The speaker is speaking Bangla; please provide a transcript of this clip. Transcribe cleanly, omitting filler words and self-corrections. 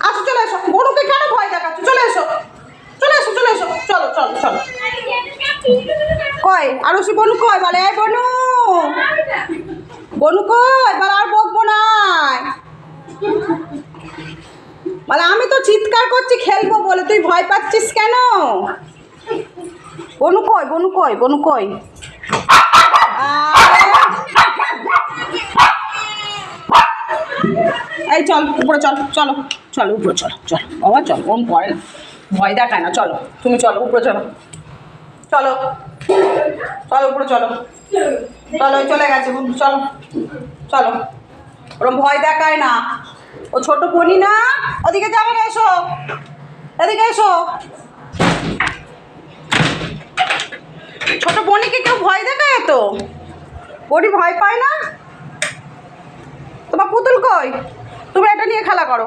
আসো চলে এসো, বনুকে কেন ভয় দেখাচ্ছ? চলে এসো চলে এসো চলে এসো, চলো চলো চলো। কয় আরুষি বনু কয়? বলে এই বনু, বনু কয়? বলে আর বকবো না। বলে আমি তো চিৎকার করছি খেলবো বলে, তুই ভয় পাচ্ছিস কেন? বনু কয়? বনু কয়? বনু কয়? এই চল উপরে চল, চলো চলো উপরে চলো, চলো বাবা চলো, ওম পড়ে না, ভয় দেখায় না, চলো তুমি চলো উপরে চলো, চলো চলো উপরে চলো, চলো চলে গেছে, চলো চলো, ওরম ভয় দেখায় না, ও ছোট পনি না, ওদিকে যাবে না, এসো এদিকে এসো। ছোট বনিকে কেউ ভয় দেখায়? তো বনি ভয় পায় না। তোমার পুতুল কই? তুমি এটা নিয়ে খেলা করো।